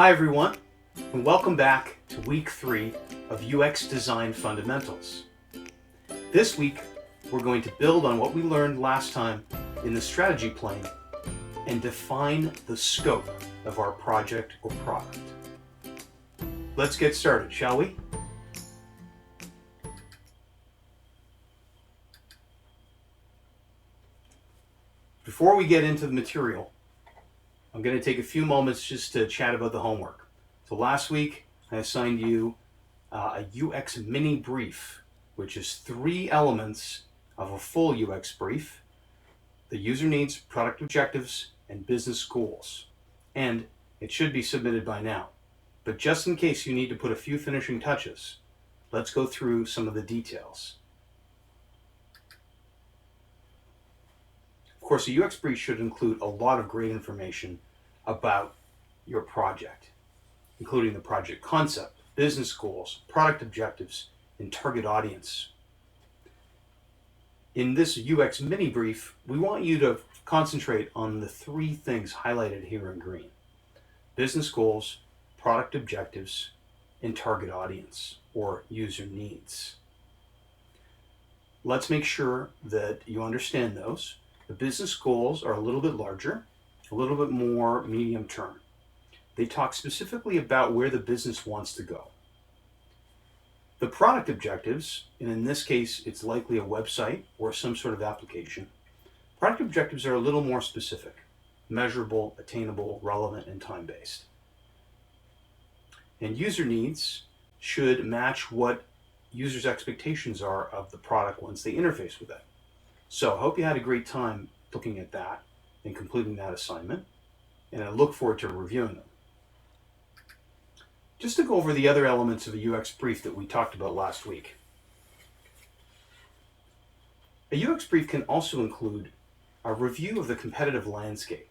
Hi everyone, and welcome back to week 3 of UX Design Fundamentals. This week, we're going to build on what we learned last time in the strategy plane and define the scope of our project or product. Let's get started, shall we? Before we get into the material, I'm going to take a few moments just to chat about the homework. So last week, I assigned you a UX mini brief, which is 3 elements of a full UX brief: the user needs, product objectives, and business goals. And it should be submitted by now. But just in case you need to put a few finishing touches, let's go through some of the details. Of course, a UX brief should include a lot of great information about your project, including the project concept, business goals, product objectives, and target audience. In this UX mini brief, we want you to concentrate on the 3 things highlighted here in green: business goals, product objectives, and target audience or user needs. Let's make sure that you understand those. The business goals are a little bit larger, a little bit more medium term. They talk specifically about where the business wants to go. The product objectives, and in this case, it's likely a website or some sort of application. Product objectives are a little more specific: measurable, attainable, relevant, and time-based. And user needs should match what users' expectations are of the product once they interface with it. So I hope you had a great time looking at that and completing that assignment, and I look forward to reviewing them. Just to go over the other elements of a UX brief that we talked about last week. A UX brief can also include a review of the competitive landscape,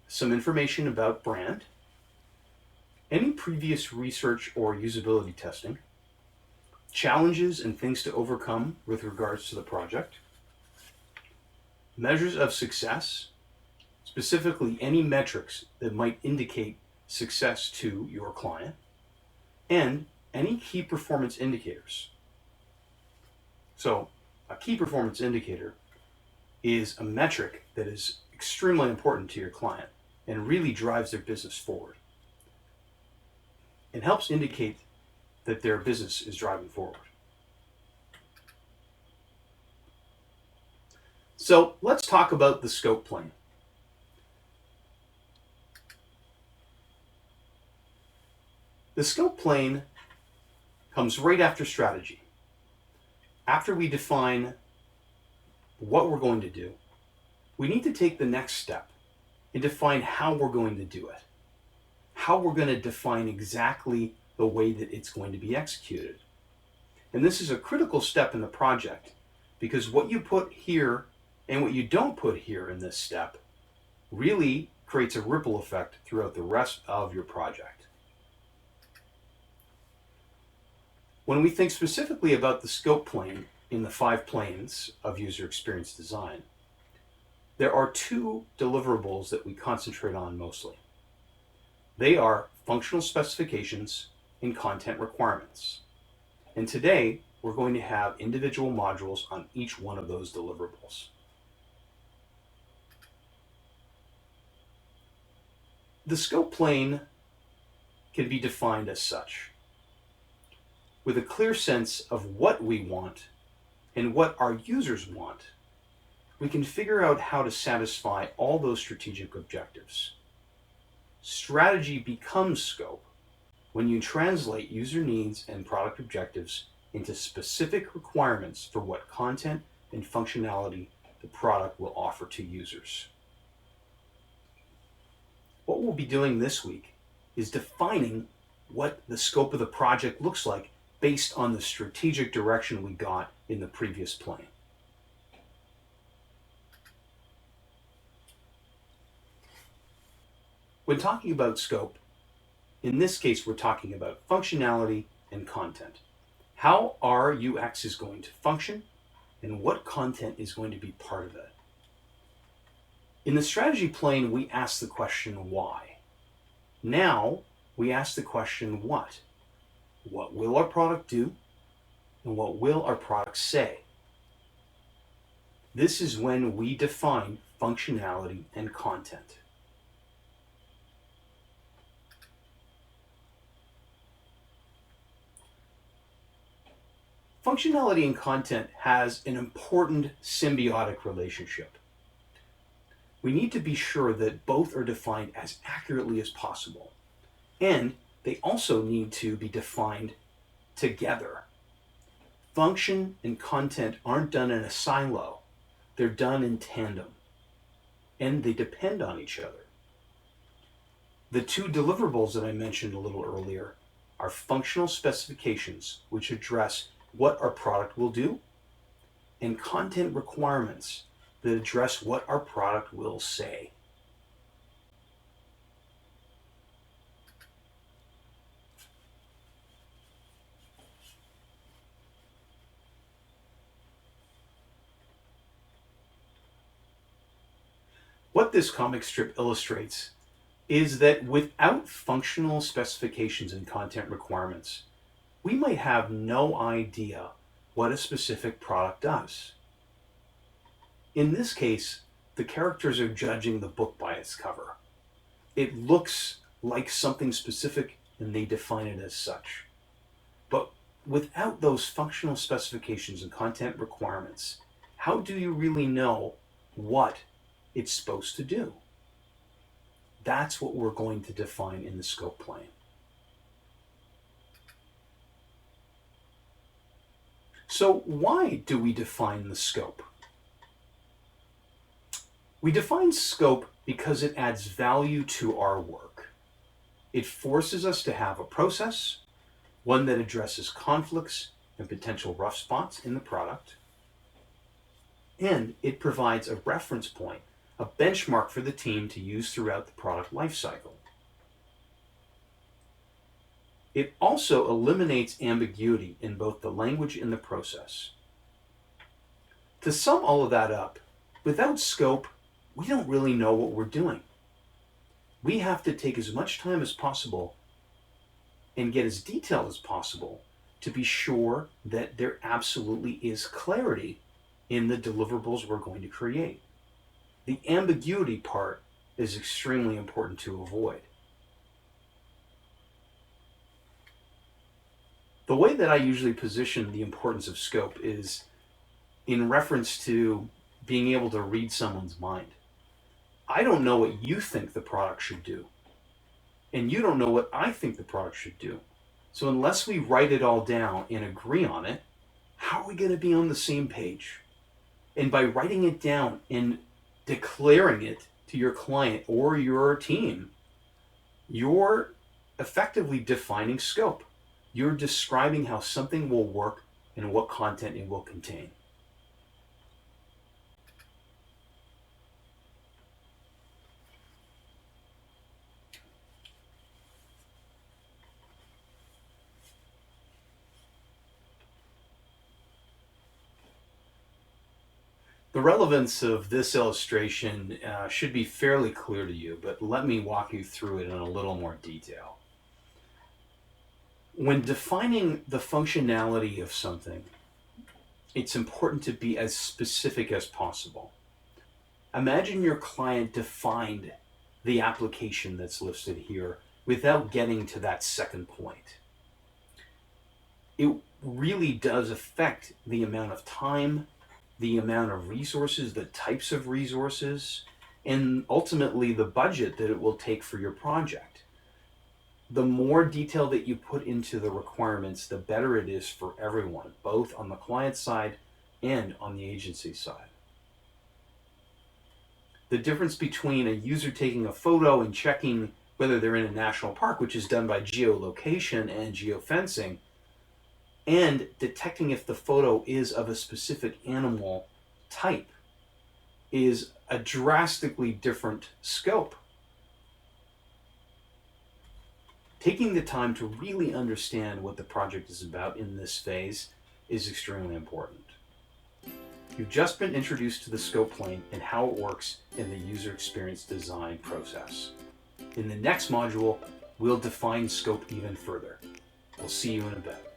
some information about brand, any previous research or usability testing, challenges and things to overcome with regards to the project, measures of success, specifically any metrics that might indicate success to your client, and any key performance indicators. So a key performance indicator is a metric that is extremely important to your client and really drives their business forward. It helps indicate that their business is driving forward. So let's talk about the scope plane. The scope plane comes right after strategy. After we define what we're going to do, we need to take the next step and define how we're going to do it, how we're going to define exactly the way that it's going to be executed. And this is a critical step in the project, because what you put here and what you don't put here in this step really creates a ripple effect throughout the rest of your project. When we think specifically about the scope plane in the 5 planes of user experience design, there are 2 deliverables that we concentrate on mostly. They are functional specifications and content requirements. And today, we're going to have individual modules on each one of those deliverables. The scope plane can be defined as such: with a clear sense of what we want and what our users want, we can figure out how to satisfy all those strategic objectives. Strategy becomes scope when you translate user needs and product objectives into specific requirements for what content and functionality the product will offer to users. What we'll be doing this week is defining what the scope of the project looks like based on the strategic direction we got in the previous plane. When talking about scope, in this case, we're talking about functionality and content. How our UX is going to function and what content is going to be part of it. In the strategy plane, we ask the question, why? Now we ask the question, what? What will our product do? And what will our product say? This is when we define functionality and content. Functionality and content has an important symbiotic relationship. We need to be sure that both are defined as accurately as possible, and they also need to be defined together. Function and content aren't done in a silo, they're done in tandem, and they depend on each other. The two deliverables that I mentioned a little earlier are functional specifications, which address what our product will do, and content requirements that address what our product will say. What this comic strip illustrates is that without functional specifications and content requirements, we might have no idea what a specific product does. In this case, the characters are judging the book by its cover. It looks like something specific and they define it as such. But without those functional specifications and content requirements, how do you really know what it's supposed to do? That's what we're going to define in the scope plane. So why do we define the scope? We define scope because it adds value to our work. It forces us to have a process, one that addresses conflicts and potential rough spots in the product, and it provides a reference point, a benchmark for the team to use throughout the product lifecycle. It also eliminates ambiguity in both the language and the process. To sum all of that up, without scope, we don't really know what we're doing. We have to take as much time as possible and get as detailed as possible to be sure that there absolutely is clarity in the deliverables we're going to create. The ambiguity part is extremely important to avoid. The way that I usually position the importance of scope is in reference to being able to read someone's mind. I don't know what you think the product should do, and you don't know what I think the product should do. So unless we write it all down and agree on it, how are we going to be on the same page? And by writing it down and declaring it to your client or your team, you're effectively defining scope. You're describing how something will work and what content it will contain. The relevance of this illustration should be fairly clear to you, but let me walk you through it in a little more detail. When defining the functionality of something, it's important to be as specific as possible. Imagine your client defined the application that's listed here without getting to that second point. It really does affect the amount of time, the amount of resources, the types of resources, and ultimately the budget that it will take for your project. The more detail that you put into the requirements, the better it is for everyone, both on the client side and on the agency side. The difference between a user taking a photo and checking whether they're in a national park, which is done by geolocation and geofencing, and detecting if the photo is of a specific animal type is a drastically different scope. Taking the time to really understand what the project is about in this phase is extremely important. You've just been introduced to the scope plane and how it works in the user experience design process. In the next module, we'll define scope even further. We'll see you in a bit.